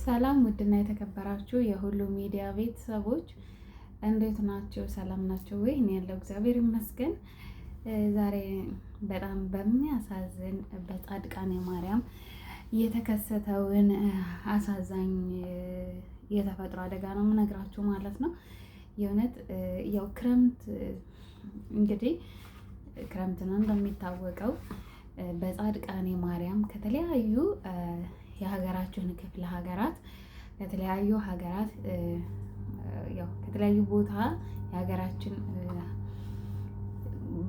ሰላም ውድና የተከበራችሁ የሁሉ ሚዲያ ቤተሰቦች እንዴት ናቸው? ሰላም ናቸው ወይ? እኔ ያለው እግዚአብሔር ይመስገን። ዛሬ በጣም በሚያሳዝን በጻድቃኔ ማርያም የተከሰተውን አሳዛኝ የተፈጥሮ አደጋ ነው የምነግራችሁ ማለት ነው። የእውነት ያው ክረምት እንግዲህ ክረምት ነው እንደሚታወቀው በጻድቃኔ ማርያም ከተለያዩ የሀገራችን ክፍለ ሀገራት ከተለያዩ ሀገራት ያው ከተለያዩ ቦታ የሀገራችን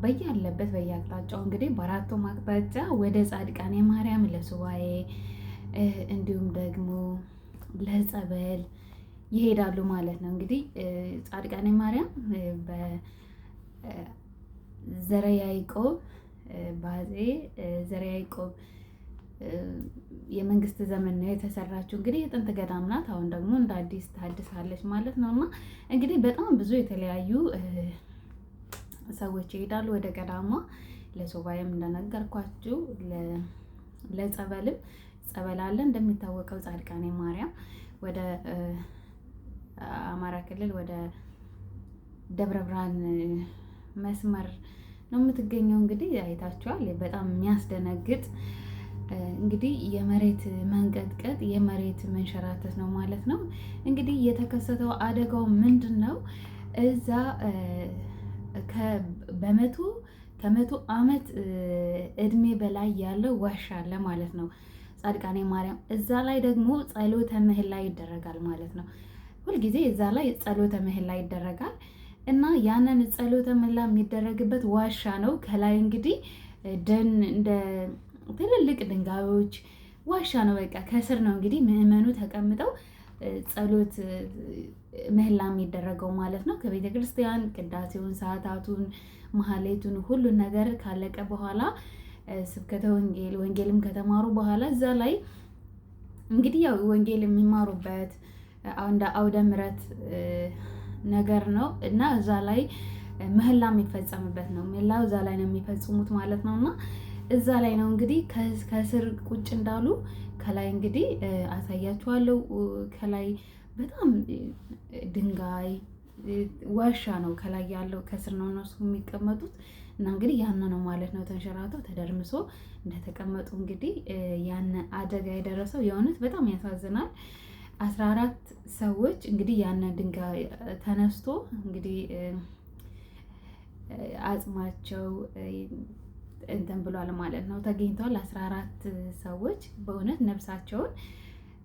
በያለበት በየአቅጣጫው እንግዲህ በአራቱም አቅጣጫ ወደ ጻድቃኔ ማርያም ለሱባኤ እንዲሁም ደግሞ ለጸበል ይሄዳሉ ማለት ነው። እንግዲህ ጻድቃኔ ማርያም በዘረ ያዕቆብ በአፄ ዘረ ያዕቆብ የመንግስት ዘመን ነው የተሰራችው። እንግዲህ የጥንት ገዳም ናት። አሁን ደግሞ እንደ አዲስ ታድሳለች ማለት ነው። እና እንግዲህ በጣም ብዙ የተለያዩ ሰዎች ይሄዳሉ ወደ ገዳሟ ለሱባኤም እንደነገርኳችሁ ለጸበልም ጸበል አለ። እንደሚታወቀው ጻድቃኔ ማርያም ወደ አማራ ክልል ወደ ደብረ ብርሃን መስመር ነው የምትገኘው። እንግዲህ አይታችኋል። በጣም የሚያስደነግጥ እንግዲህ የመሬት መንቀጥቀጥ የመሬት መንሸራተት ነው ማለት ነው። እንግዲህ የተከሰተው አደጋው ምንድን ነው? እዛ ከመቶ ዓመት እድሜ በላይ ያለው ዋሻ አለ ማለት ነው ጻድቃኔ ማርያም። እዛ ላይ ደግሞ ጸሎተ ምህላ ይደረጋል ማለት ነው። ሁልጊዜ እዛ ላይ ጸሎተ ምህላ ይደረጋል እና ያንን ጸሎተ ምህላ የሚደረግበት ዋሻ ነው። ከላይ እንግዲህ ደን እንደ ትልልቅ ድንጋዮች ዋሻ ነው። በቃ ከስር ነው እንግዲህ ምዕመኑ ተቀምጠው ጸሎት ምህላ የሚደረገው ማለት ነው። ከቤተ ክርስቲያን ቅዳሴውን፣ ሰዓታቱን፣ መሀሌቱን ሁሉን ነገር ካለቀ በኋላ ስብከተ ወንጌልም ከተማሩ በኋላ እዛ ላይ እንግዲህ ያው ወንጌል የሚማሩበት እንደ አውደ ምሕረት ነገር ነው እና እዛ ላይ ምህላ የሚፈጸምበት ነው። ምህላው እዛ ላይ ነው የሚፈጽሙት ማለት ነው። እና እዛ ላይ ነው እንግዲህ ከስር ቁጭ እንዳሉ ከላይ እንግዲህ አሳያችኋለሁ። ከላይ በጣም ድንጋይ ዋሻ ነው ከላይ ያለው፣ ከስር ነው እነሱ የሚቀመጡት እና እንግዲህ ያን ነው ማለት ነው ተንሸራተው ተደርምሶ እንደተቀመጡ እንግዲህ ያን አደጋ የደረሰው የእውነት በጣም ያሳዝናል። 14 ሰዎች እንግዲህ ያን ድንጋይ ተነስቶ እንግዲህ አጽማቸው እንትን ብሏል ማለት ነው ተገኝተዋል። 14 ሰዎች በእውነት ነፍሳቸውን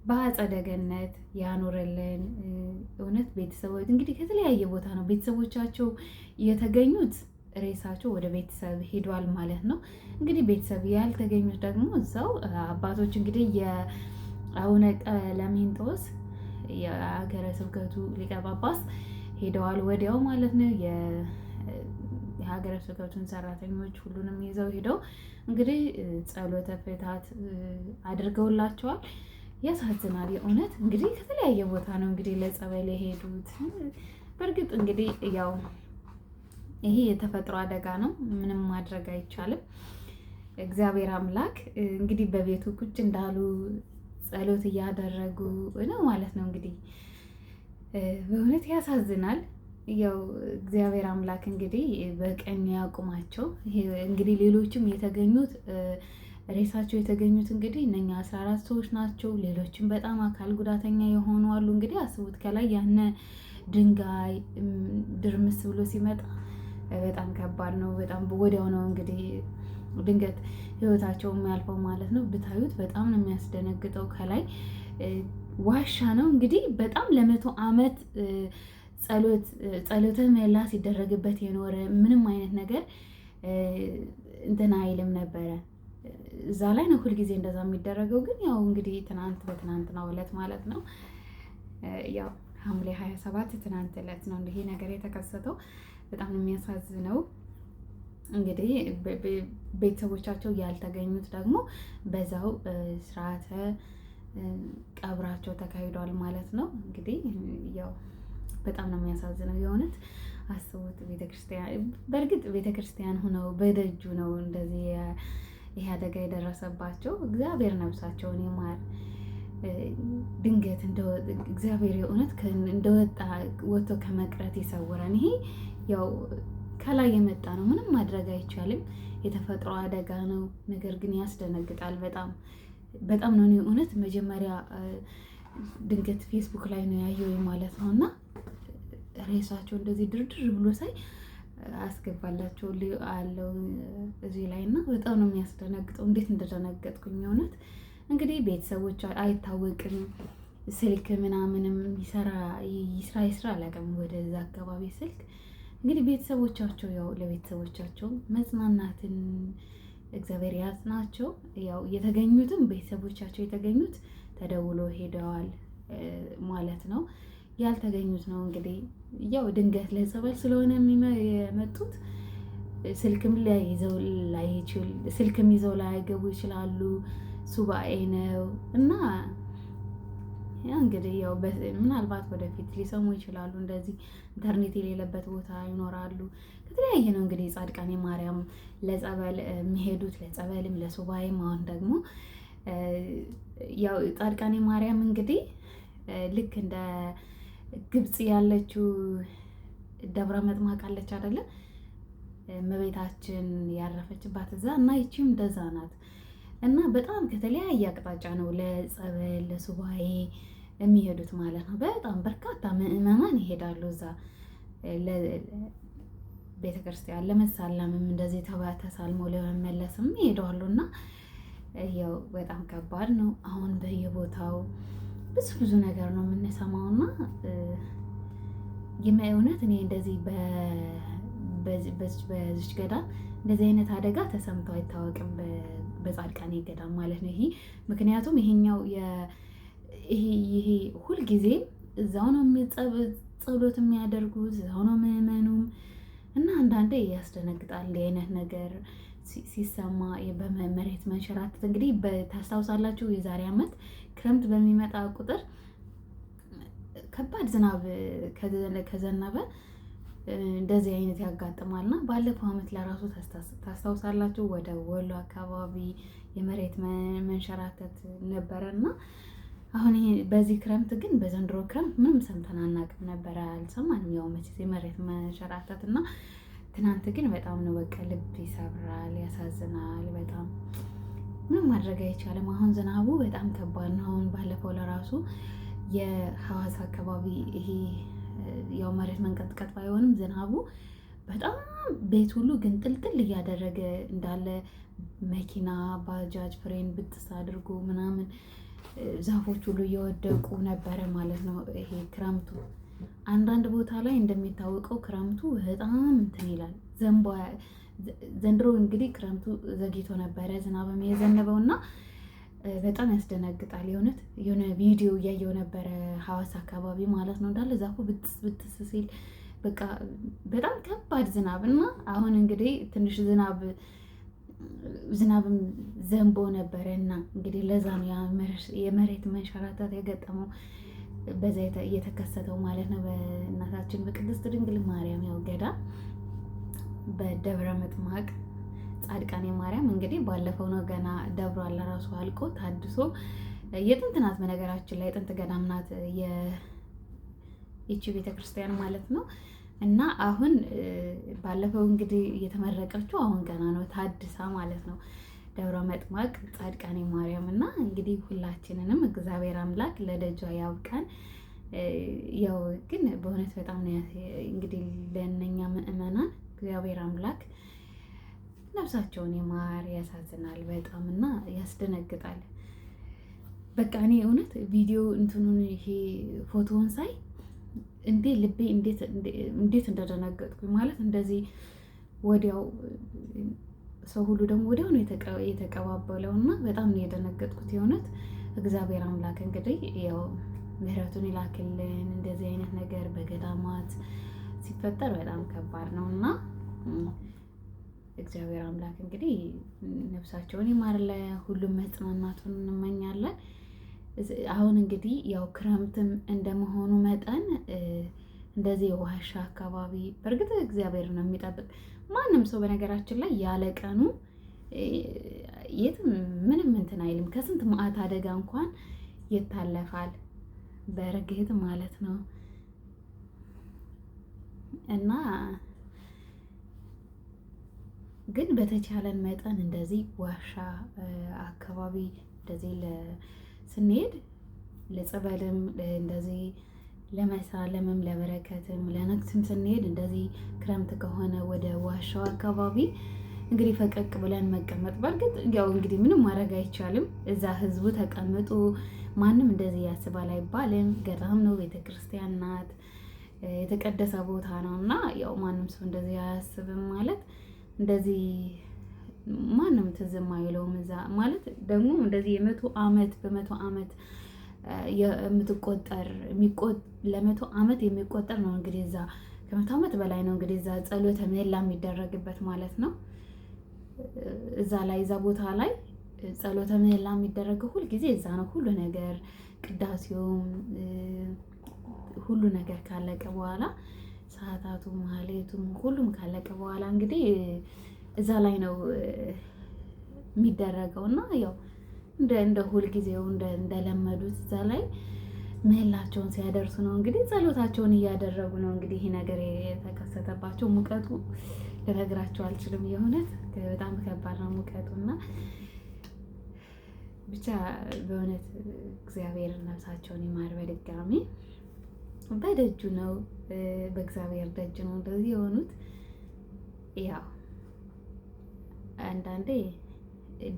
በአጸደ ገነት ያኖረልን። እውነት ቤተሰቦች እንግዲህ ከተለያየ ቦታ ነው ቤተሰቦቻቸው የተገኙት። ሬሳቸው ወደ ቤተሰብ ሄዷል ማለት ነው። እንግዲህ ቤተሰብ ያልተገኙት ደግሞ እዛው አባቶች እንግዲህ የአቡነ ቀለሜንጦስ የሀገረ ስብከቱ ሊቀ ጳጳስ ሄደዋል ወዲያው ማለት ነው። የሀገረ ስብከቱን ሰራተኞች ሁሉንም ይዘው ሄደው እንግዲህ ጸሎተ ፍትሐት አድርገውላቸዋል። ያሳዝናል የእውነት እንግዲህ ከተለያየ ቦታ ነው እንግዲህ ለጸበል የሄዱት። በእርግጥ እንግዲህ ያው ይሄ የተፈጥሮ አደጋ ነው፣ ምንም ማድረግ አይቻልም። እግዚአብሔር አምላክ እንግዲህ በቤቱ ቁጭ እንዳሉ ጸሎት እያደረጉ ነው ማለት ነው። እንግዲህ በእውነት ያሳዝናል። ያው እግዚአብሔር አምላክ እንግዲህ በቀኝ ያቁማቸው። ይሄ እንግዲህ ሌሎችም የተገኙት ሬሳቸው የተገኙት እንግዲህ እነኛ 14 ሰዎች ናቸው። ሌሎችም በጣም አካል ጉዳተኛ የሆኑ አሉ። እንግዲህ አስቡት ከላይ ያነ ድንጋይ ድርምስ ብሎ ሲመጣ በጣም ከባድ ነው። በጣም ወዲያው ነው እንግዲህ ድንገት ህይወታቸው የሚያልፈው ማለት ነው። ብታዩት በጣም ነው የሚያስደነግጠው። ከላይ ዋሻ ነው እንግዲህ በጣም ለ100 ዓመት ጸሎተ ምህላ ሲደረግበት የኖረ ምንም አይነት ነገር እንትን አይልም ነበረ። እዛ ላይ ነው ሁልጊዜ እንደዛ የሚደረገው። ግን ያው እንግዲህ በትናንትናው ዕለት ማለት ነው ያው ሐምሌ 27 ትናንት ዕለት ነው ይሄ ነገር የተከሰተው። በጣም የሚያሳዝነው እንግዲህ ቤተሰቦቻቸው ያልተገኙት ደግሞ በዛው ስርዓተ ቀብራቸው ተካሂዷል ማለት ነው። እንግዲህ ያው በጣም ነው የሚያሳዝነው የእውነት አስቡት። ቤተክርስቲያን በእርግጥ ቤተክርስቲያን ሆነው በደጁ ነው እንደዚህ ይሄ አደጋ የደረሰባቸው። እግዚአብሔር ነፍሳቸውን ይማር። ድንገት እግዚአብሔር የእውነት እንደወጣ ወጥቶ ከመቅረት ይሰውረን። ይሄ ያው ከላይ የመጣ ነው፣ ምንም ማድረግ አይቻልም። የተፈጥሮ አደጋ ነው። ነገር ግን ያስደነግጣል። በጣም በጣም ነው። እኔ እውነት መጀመሪያ ድንገት ፌስቡክ ላይ ነው ያየው ማለት ነው። እና ሬሳቸው እንደዚህ ድርድር ብሎ ሳይ አስገባላቸው አለው እዚህ ላይ እና በጣም ነው የሚያስደነግጠው። እንዴት እንደደነገጥኩኝ እውነት። እንግዲህ ቤተሰቦች አይታወቅም፣ ስልክ ምናምንም ይስራ አላውቅም፣ ወደዛ አካባቢ ስልክ እንግዲህ ቤተሰቦቻቸው ያው ለቤተሰቦቻቸው መጽናናትን እግዚአብሔር ያጽናቸው። ያው የተገኙትም ቤተሰቦቻቸው የተገኙት ተደውሎ ሄደዋል ማለት ነው። ያልተገኙት ነው እንግዲህ ያው ድንገት ለጸበል ስለሆነ የመጡት ስልክም ይዘው ላይገቡ ይችላሉ። ሱባኤ ነው እና ያ እንግዲህ ያው ምናልባት ወደፊት ሊሰሙ ይችላሉ። እንደዚህ ኢንተርኔት የሌለበት ቦታ ይኖራሉ። ከተለያየ ነው እንግዲህ ጻድቃኔ ማርያም ለጸበል የሚሄዱት፣ ለጸበልም ለሱባኤም። አሁን ደግሞ ያው ጻድቃኔ ማርያም እንግዲህ ልክ እንደ ግብጽ ያለችው ደብረ መጥማቅ አለች አይደለ? እመቤታችን ያረፈችባት እዛ እና ይቺም እንደዛ ናት። እና በጣም ከተለያየ አቅጣጫ ነው ለጸበል ለሱባኤ የሚሄዱት ማለት ነው። በጣም በርካታ ምዕመናን ይሄዳሉ እዛ ቤተክርስቲያን ለመሳለምም እንደዚህ ተሳልሞ ለመመለስም ይሄዳሉ። እና ያው በጣም ከባድ ነው። አሁን በየቦታው ብዙ ነገር ነው የምንሰማው። እና የእውነት እኔ እንደዚህ በዚች ገዳም እንደዚህ አይነት አደጋ ተሰምቶ አይታወቅም፣ በጻድቃኔ ገዳም ማለት ነው። ይሄ ምክንያቱም ይሄኛው ይሄ ሁልጊዜ እዛው ነው ጸሎት የሚያደርጉት፣ እዛው ነው ምዕመኑም። እና አንዳንዴ ያስደነግጣል እንዲህ አይነት ነገር ሲሰማ። በመሬት መንሸራተት እንግዲህ ታስታውሳላችሁ፣ የዛሬ ዓመት ክረምት በሚመጣ ቁጥር ከባድ ዝናብ ከዘነበ እንደዚህ አይነት ያጋጥማልና ባለፈው ዓመት ለራሱ ታስታውሳላችሁ፣ ወደ ወሎ አካባቢ የመሬት መንሸራተት ነበረና አሁን ይሄ በዚህ ክረምት ግን በዘንድሮ ክረምት ምንም ሰምተን አናውቅም ነበረ፣ አልሰማንም። ያው መቼስ የመሬት መንሸራተት እና ትናንት ግን በጣም ነው በቃ ልብ ይሰብራል፣ ያሳዝናል። በጣም ምንም ማድረግ አይቻልም። አሁን ዝናቡ በጣም ከባድ ነው። አሁን ባለፈው ለራሱ የሐዋሳ አካባቢ ይሄ ያው መሬት መንቀጥቀጥ ባይሆንም ዝናቡ በጣም ቤት ሁሉ ግን ጥልጥል እያደረገ እንዳለ መኪና ባጃጅ ፍሬን ብጥስ አድርጎ ምናምን ዛፎች ሁሉ እየወደቁ ነበረ ማለት ነው። ይሄ ክረምቱ አንዳንድ ቦታ ላይ እንደሚታወቀው ክረምቱ በጣም እንትን ይላል። ዘንድሮ እንግዲህ ክረምቱ ዘግይቶ ነበረ ዝናብም የዘነበው እና በጣም ያስደነግጣል። የሆነ ቪዲዮ እያየው ነበረ ሐዋሳ አካባቢ ማለት ነው። እንዳለ ዛፉ ብጥስ ሲል በቃ በጣም ከባድ ዝናብ እና አሁን እንግዲህ ትንሽ ዝናብም ዘንቦ ነበረ እና እንግዲህ ለዛ ነው የመሬት መንሸራተት የገጠመው በዛ እየተከሰተው ማለት ነው። በእናታችን በቅድስት ድንግል ማርያም ያው ገዳም በደብረ ምጥማቅ ጻድቃኔ ማርያም እንግዲህ ባለፈው ነው ገና ደብሯ ለራሱ አልቆ ታድሶ የጥንት ናት። በነገራችን ላይ የጥንት ገዳም ናት ይቺ ቤተክርስቲያን ማለት ነው። እና አሁን ባለፈው እንግዲህ እየተመረቀችው አሁን ገና ነው ታድሳ ማለት ነው ደብረ መጥማቅ ጻድቃኔ ማርያም። እና እንግዲህ ሁላችንንም እግዚአብሔር አምላክ ለደጇ ያብቃን። ያው ግን በእውነት በጣም ነው እንግዲህ ለእነኛ ምዕመናን እግዚአብሔር አምላክ ነፍሳቸውን ይማር። ያሳዝናል በጣም እና ያስደነግጣል። በቃ እኔ እውነት ቪዲዮ እንትኑን ይሄ ፎቶውን ሳይ ልቤ እንዴት እንደደነገጥኩኝ ማለት እንደዚህ ወዲያው ሰው ሁሉ ደግሞ ወዲያው ነው የተቀባበለው እና በጣም ነው የደነገጥኩት። የእውነት እግዚአብሔር አምላክ እንግዲህ ያው ምሕረቱን ይላክልን። እንደዚህ አይነት ነገር በገዳማት ሲፈጠር በጣም ከባድ ነው እና እግዚአብሔር አምላክ እንግዲህ ነፍሳቸውን ይማር፣ ለሁሉም መጽናናቱን እንመኛለን። አሁን እንግዲህ ያው ክረምትም እንደመሆኑ መጠን እንደዚህ የዋሻ አካባቢ በእርግጥ እግዚአብሔር ነው የሚጠብቅ ማንም ሰው በነገራችን ላይ ያለ ቀኑ የትም ምንም እንትን አይልም። ከስንት መዓት አደጋ እንኳን ይታለፋል በእርግጥ ማለት ነው። እና ግን በተቻለን መጠን እንደዚህ ዋሻ አካባቢ እንደዚህ ስንሄድ ለጸበልም እንደዚህ ለመሳለምም ለበረከትም ለነግስም ስንሄድ እንደዚህ ክረምት ከሆነ ወደ ዋሻው አካባቢ እንግዲህ ፈቀቅ ብለን መቀመጥ። በእርግጥ ያው እንግዲህ ምንም ማድረግ አይቻልም። እዛ ህዝቡ ተቀምጦ ማንም እንደዚህ ያስባል አይባልም። ገዳም ነው፣ ቤተክርስቲያን ናት፣ የተቀደሰ ቦታ ነው እና ያው ማንም ሰው እንደዚህ አያስብም ማለት እንደዚህ ማንም ትዝም አይለውም። እዛ ማለት ደግሞ እንደዚህ በመቶ ዓመት የምትቆጠር ለመቶ ዓመት የሚቆጠር ነው እንግዲህ እዛ ከመቶ ዓመት በላይ ነው እንግዲህ እዛ ጸሎተ ምህላ የሚደረግበት ማለት ነው። እዛ ቦታ ላይ ጸሎተ ምህላ የሚደረገው ሁል ጊዜ እዛ ነው። ሁሉ ነገር ቅዳሴውም ሁሉ ነገር ካለቀ በኋላ ሰዓታቱም ማህሌቱም ሁሉም ካለቀ በኋላ እንግዲህ እዛ ላይ ነው የሚደረገው እና ያው እንደ ሁል ጊዜው እንደለመዱት እዛ ላይ ምህላቸውን ሲያደርሱ ነው እንግዲህ ጸሎታቸውን እያደረጉ ነው እንግዲህ ይሄ ነገር የተከሰተባቸው። ሙቀቱ ልነግራቸው አልችልም። የእውነት በጣም ከባድ ነው ሙቀቱ እና ብቻ በእውነት እግዚአብሔር ነፍሳቸውን ይማር። በድጋሚ በደጁ ነው በእግዚአብሔር ደጅ ነው እንደዚህ የሆኑት። ያው አንዳንዴ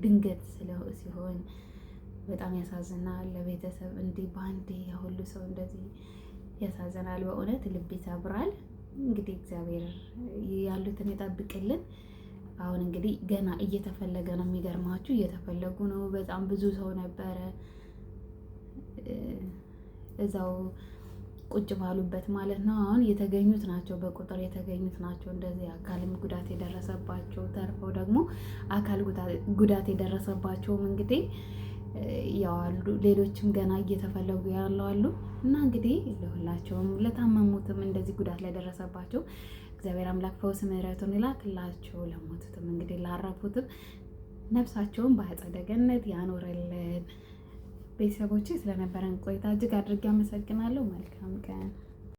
ድንገት ሲሆን በጣም ያሳዝናል። ለቤተሰብ እንዲህ በአንዴ ሁሉ ሰው እንደዚህ ያሳዝናል። በእውነት ልብ ይሰብራል። እንግዲህ እግዚአብሔር ያሉትን ይጠብቅልን። አሁን እንግዲህ ገና እየተፈለገ ነው። የሚገርማችሁ እየተፈለጉ ነው። በጣም ብዙ ሰው ነበረ እዛው ቁጭ ባሉበት ማለት ነው። አሁን የተገኙት ናቸው፣ በቁጥር የተገኙት ናቸው እንደዚህ አካልም ጉዳት የደረሰባቸው ተርፈው ደግሞ አካል ጉዳት የደረሰባቸውም እንግዲህ ያው አሉ። ሌሎችም ገና እየተፈለጉ ያለው አሉ እና እንግዲህ ለሁላቸውም ለታመሙትም እንደዚህ ጉዳት ለደረሰባቸው እግዚአብሔር አምላክ ፈውስ ምሕረቱን ይላክላቸው። ለሞቱትም እንግዲህ ላረፉትም ነፍሳቸውን በአጸደ ገነት ያኖርልን። ቤተሰቦቼ ስለነበረን ቆይታ እጅግ አድርጌ አመሰግናለሁ። መልካም ቀን